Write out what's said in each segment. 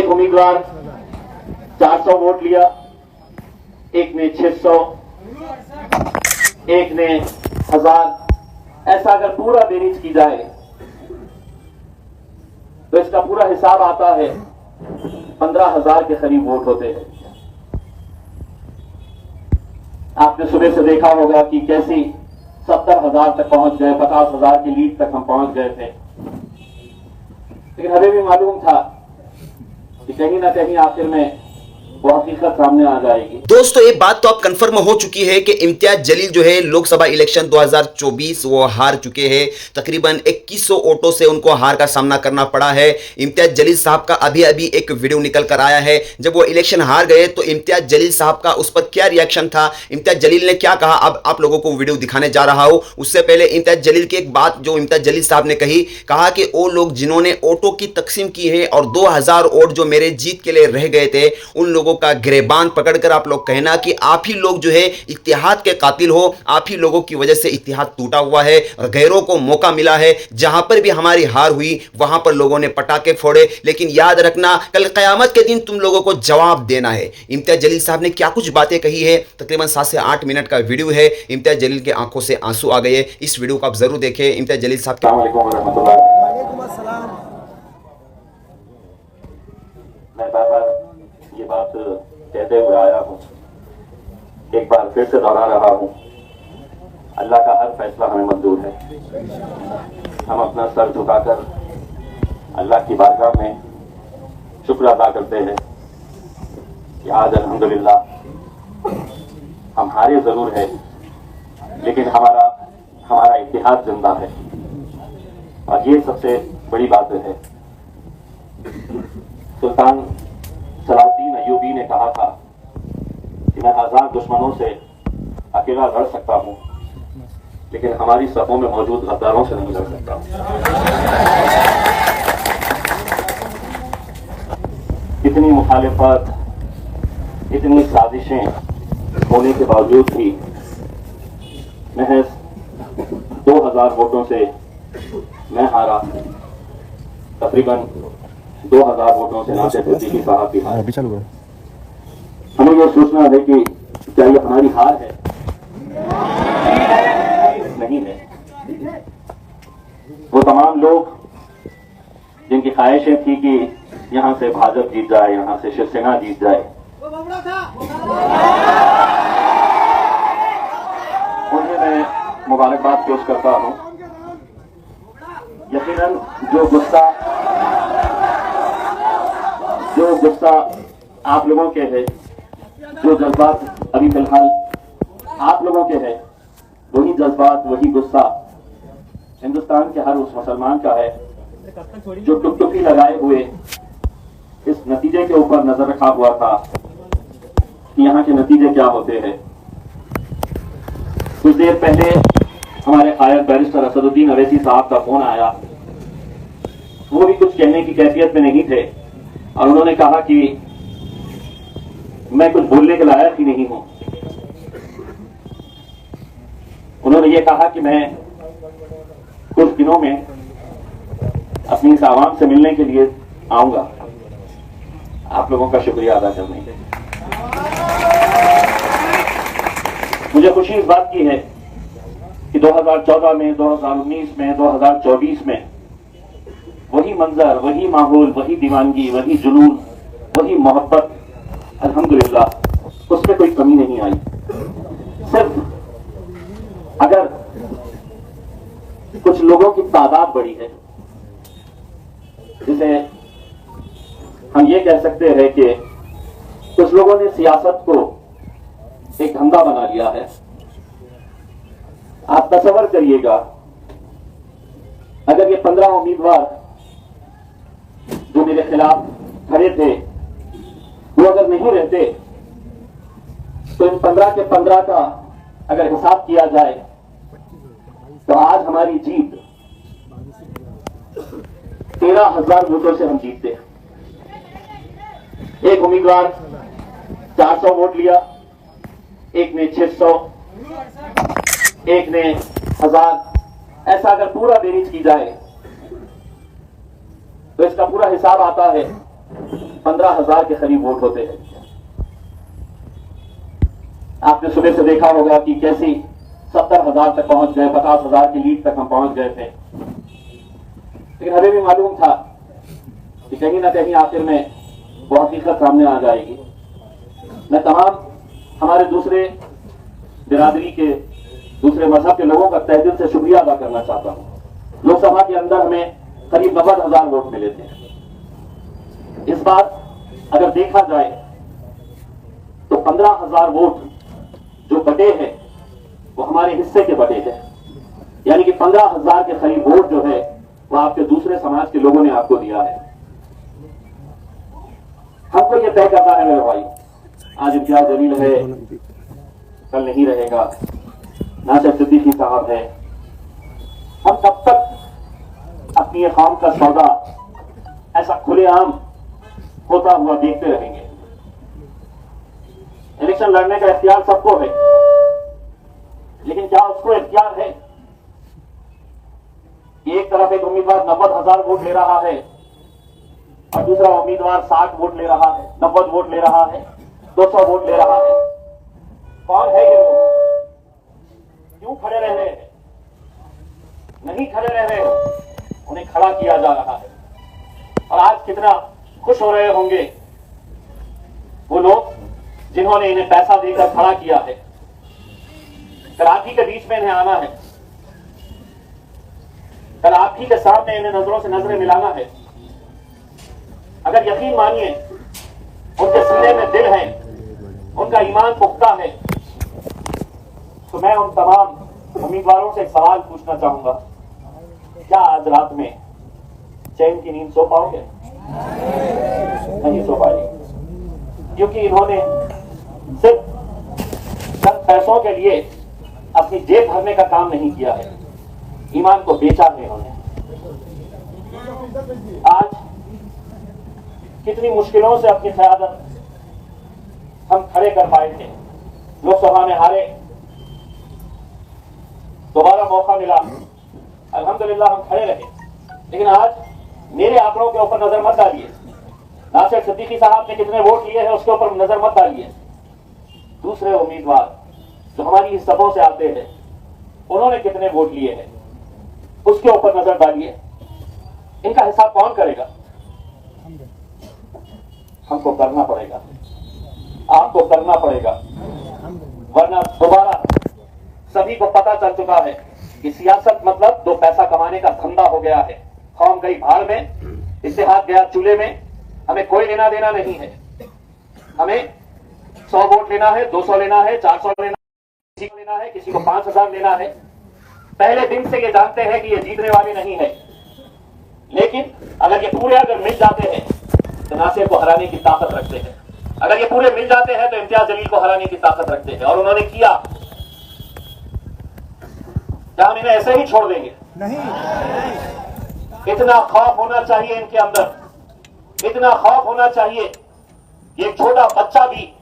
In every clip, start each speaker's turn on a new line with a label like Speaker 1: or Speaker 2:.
Speaker 1: एक उम्मीदवार 400 वोट लिया, एक ने 600, एक ने 1000। ऐसा अगर पूरा बेरीज की जाए तो इसका पूरा हिसाब आता है 15,000 के करीब वोट होते हैं। आपने सुबह से देखा होगा कि कैसी 70,000 तक पहुंच गए, 50,000 की लीड तक हम पहुंच गए थे, लेकिन हमें भी मालूम था कि कहीं ना कहीं आखिर में वो हकीकत सामने आ जाएगी।
Speaker 2: दोस्तों ये बात तो अब कंफर्म हो चुकी है कि इम्तियाज जलील जो है लोकसभा इलेक्शन 2024 वो हार चुके हैं। तकरीबन 2100 वोटों से उनको हार का सामना करना पड़ा है। इम्तियाज जलील साहब का अभी अभी एक वीडियो निकल कर आया है। जब वो इलेक्शन हार गए तो इम्तियाज जलील साहब का उस पर क्या रिएक्शन था, इम्तियाज जलील ने क्या कहा, अब आप लोगों को वीडियो दिखाने जा रहा हूं। उससे पहले इम्तियाज जलील की एक बात जो इम्तियाज जलील साहब ने कहा कि वो लोग जिन्होंने वोटों की तकसीम की है और 2000 वोट जो मेरे जीत के लिए रह गए थे उन लोगों का गिरबान पकड़कर आप लोग कहना कि आप ही लोग जो है इत्तेहाद के कातिल हो, आप ही लोगों की वजह से इत्तेहाद टूटा हुआ है और गैरों को मौका मिला है। जहां पर भी हमारी हार हुई वहां पर लोगों ने पटाखे फोड़े, लेकिन याद रखना कल क़यामत के दिन तुम लोगों को जवाब देना है। इम्तियाज जलील साहब ने क्या कुछ बातें कही है, तकरीबन 7 से 8 मिनट का वीडियो है। इम्तियाज जलील के आंखों से आंसू आ गए। इस वीडियो को आप जरूर देखें। इम्तियाज जलील साहब
Speaker 1: मैं बार-बार ये बात कहते हुए आया हूं, एक बार फिर से दोहरा रहा हूं, अल्लाह का हर फैसला हमें मंजूर है। हम अपना सर झुकाकर अल्लाह की बारगाह में शुक्र अदा करते हैं कि आज अल्हम्दुलिल्लाह हम हारे जरूर है, लेकिन हमारा इत्तेहाद जिंदा है और ये सबसे बड़ी बात है। सुल्तान सलाहुद्दीन अय्यूबी ने कहा था कि मैं 1000 दुश्मनों से अकेला लड़ सकता हूं, लेकिन हमारी सफों में मौजूद गद्दारों से नहीं लड़ सकता। इतनी मुखालिफत, इतनी साजिशें होने के बावजूद भी महज 2000 वोटों से मैं हारा। तकरीबन 2000 वोटों से नासिर सिद्दीकी साहब की हार। हमें यह सोचना है कि क्या ये हमारी हार है? नहीं है। वो तमाम लोग जिनकी ख्वाहिशें थी कि यहां से भाजपा जीत जाए, यहां से शिवसेना जीत जाए, उन्हें मैं मुबारकबाद पेश करता हूं। यकीनन जो गुस्सा आप लोगों के है, जो जज्बात अभी फिलहाल आप लोगों के है, वही जज्बात, वही गुस्सा हिंदुस्तान के हर उस मुसलमान का है जो टुकटुकी लगाए हुए इस नतीजे के ऊपर नजर रखा हुआ था कि यहाँ के नतीजे क्या होते हैं। कुछ देर पहले हमारे कायल बैरिस्टर असदुद्दीन अवैसी साहब का फोन आया। वो भी कुछ कहने की कैफियत में नहीं थे और उन्होंने कहा कि मैं कुछ बोलने के लायक ही नहीं हूं। उन्होंने ये कहा कि मैं कुछ दिनों में अपनी इस आवाम से मिलने के लिए आऊंगा, आप लोगों का शुक्रिया अदा करने के लिए। मुझे खुशी इस बात की है कि 2014 में, 2019 में, 2024 में वही मंजर, वही माहौल, वही दीवानगी, वही जुनून, वही मोहब्बत, अल्हम्दुलिल्लाह उसमें कोई कमी नहीं आई। सिर्फ अगर कुछ लोगों की तादाद बढ़ी है, जिसे हम ये कह सकते हैं कि कुछ लोगों ने सियासत को एक धंधा बना लिया है। आप तसव्वुर करिएगा, अगर ये 15 उम्मीदवार जो मेरे खिलाफ खड़े थे वो अगर नहीं रहते तो इन 15 के 15 का अगर हिसाब किया जाए तो आज हमारी जीत 13,000 वोटों से हम जीतते। एक उम्मीदवार 400 वोट लिया, एक ने 600, एक ने 1000। ऐसा अगर पूरा बेरीज की जाए तो इसका पूरा हिसाब आता है 15,000 के करीब वोट होते हैं। आपने सुबह से देखा होगा कि कैसी 70,000 तक पहुंच गए, 50,000 की लीड तक हम पहुंच गए थे। लेकिन हमें भी मालूम था कि कहीं ना कहीं आखिर में वो हकीकत सामने आ जाएगी। मैं तमाम हमारे दूसरे बिरादरी के, दूसरे मजहब के लोगों का तहे दिल से शुक्रिया अदा करना चाहता हूं। लोकसभा के अंदर हमें करीब 90,000 वोट मिले थे। इस बार अगर देखा जाए तो 15,000 वोट जो बटे हैं वो हमारे हिस्से के बटे हैं, यानी कि 15,000 के करीब वोट जो है वो आपके दूसरे समाज के लोगों ने आपको दिया है। हमको ये तय करना है मेरे भाई, आज इम्तियाज जलील है, कल नहीं रहेगा, नासिर सिद्दीकी साहब है। हम तब तक अपनी ये कौम का सौदा ऐसा खुलेआम होता हुआ देखते रहेंगे। इलेक्शन लड़ने का इख्तियार सबको है, लेकिन क्या उसको इख्तियार है कि एक तरफ एक उम्मीदवार 90,000 वोट ले रहा है और दूसरा उम्मीदवार 60 वोट ले रहा है, 90 वोट ले रहा है, 200 वोट ले रहा है? कौन है ये लोग? क्यों खड़े रह रहे हैं? नहीं खड़े रह रहे हैं, उन्हें खड़ा किया जा रहा है। और आज कितना खुश हो रहे होंगे वो लोग जिन्होंने इन्हें पैसा देकर खड़ा किया है। कल आप ही के बीच में इन्हें आना है, कल आप ही के सामने इन्हें नजरों से नजरें मिलाना है। अगर यकीन मानिए उनके सीने में दिल है, उनका ईमान पुख्ता है, तो मैं उन तमाम उम्मीदवारों से एक सवाल पूछना चाहूंगा, क्या आज रात में चैन की नींद सो पाओगे? नहीं सो पाएंगे, क्योंकि इन्होंने सिर्फ चंद पैसों के लिए अपनी जेब भरने का काम नहीं किया है, ईमान को बेचा है इन्होंने। आज कितनी मुश्किलों से अपनी क़यादत हम खड़े कर पाए थे, लोकसभा में हारे, दोबारा मौका मिला, अल्हम्दुलिल्लाह हम खड़े रहे। लेकिन आज मेरे आंकड़ों के ऊपर नजर मत डालिए, नासिर सिद्दीकी साहब ने कितने वोट लिए हैं उसके ऊपर नजर मत डालिए। दूसरे उम्मीदवार जो हमारी सभों से आते हैं उन्होंने कितने वोट लिए हैं उसके ऊपर नजर डालिए। इनका हिसाब कौन करेगा? हमको करना पड़ेगा, आपको करना पड़ेगा, वरना दोबारा सभी को पता चल चुका है कि सियासत मतलब दो पैसा कमाने का धंधा हो गया है। कौम गई भाड़ में, इत्तेहाद गया चूल्हे में। हमें कोई लेना देना नहीं है। हमें 100 वोट लेना है, 200 लेना है, 400 लेना है, किसी को लेना है, किसी को 5,000 लेना है। पहले दिन से ये जानते हैं कि ये जीतने वाले नहीं है, लेकिन अगर ये पूरे अगर मिल जाते हैं तो नासिर को हराने की ताकत रखते हैं। अगर ये पूरे मिल जाते हैं तो इम्तियाज जलील को हराने की ताकत रखते हैं, और उन्होंने किया। क्या हम इन्हें ऐसे ही छोड़ देंगे? नहीं। इतना खौफ होना चाहिए इनके अंदर, इतना खौफ होना चाहिए कि एक छोटा बच्चा भी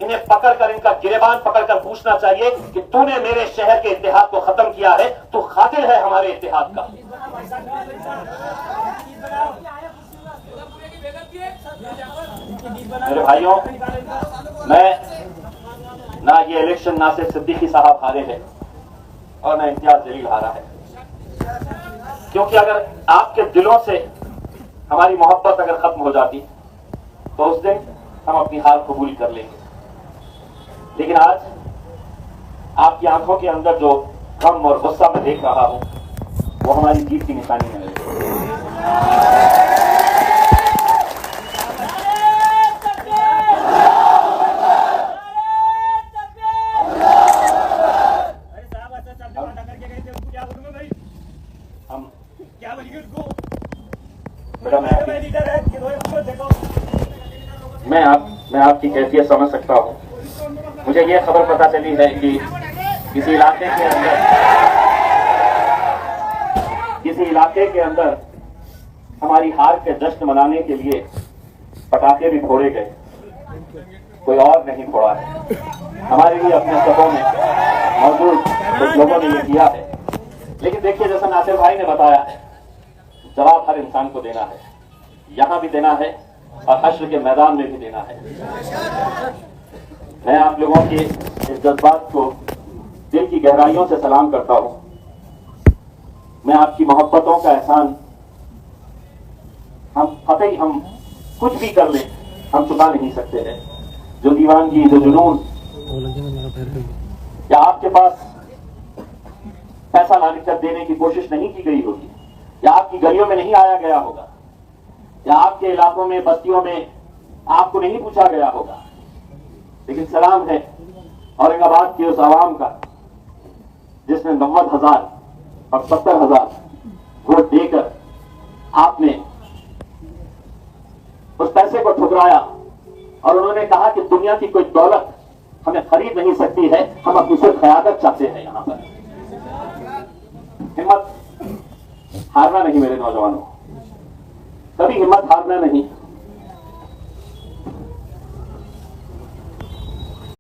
Speaker 1: इन्हें पकड़कर, इनका गिरेबान पकड़कर पूछना चाहिए कि तूने मेरे शहर के इत्तेहाद को खत्म किया है, तू कातिल है हमारे इत्तेहाद का। मेरे भाइयों, मैं ना ये इलेक्शन नासिर सिद्दीकी साहब हारे हैं और ना इम्तियाज जलील हारा है, क्योंकि अगर आपके दिलों से हमारी मोहब्बत अगर खत्म हो जाती तो उस दिन हम अपनी हार कबूल कर लेंगे। लेकिन आज आपकी आंखों के अंदर जो गम और गुस्सा मैं देख रहा हूं वो हमारी जीत की निशानी है। मैं आपकी कैफियत समझ सकता हूं। मुझे यह खबर पता चली है कि किसी इलाके के अंदर हमारी हार के जश्न मनाने के लिए पटाखे भी फोड़े गए, कोई और नहीं फोड़ा है। हमारे लिए अपने सभों में मौजूद कुछ लोगों ने ये किया है। लेकिन देखिए, जैसा नासिर भाई ने बताया है, जवाब हर इंसान को देना है, यहां भी देना है और हश्र के मैदान में भी देना है। मैं आप लोगों के इस जज्बात को दिल की गहराइयों से सलाम करता हूं। मैं आपकी मोहब्बतों का एहसान हम कुछ भी कर लें हम चुका नहीं सकते हैं। जो दीवानगी, जो जुनून, या आपके पास पैसा लाने कर देने की कोशिश नहीं की गई होगी, या आपकी गलियों में नहीं आया गया होगा, या आपके इलाकों में बस्तियों में आपको नहीं पूछा गया होगा, लेकिन सलाम है औरंगाबाद की उस आवाम का जिसने 90,000 और 70,000 वोट देकर आपने उस पैसे को ठुकराया और उन्होंने कहा कि दुनिया की कोई दौलत हमें खरीद नहीं सकती है, हम अपनी सिर्फ क़यादत चाहते हैं। यहां पर हिम्मत हारना नहीं मेरे नौजवानों, कभी हिम्मत हारना नहीं।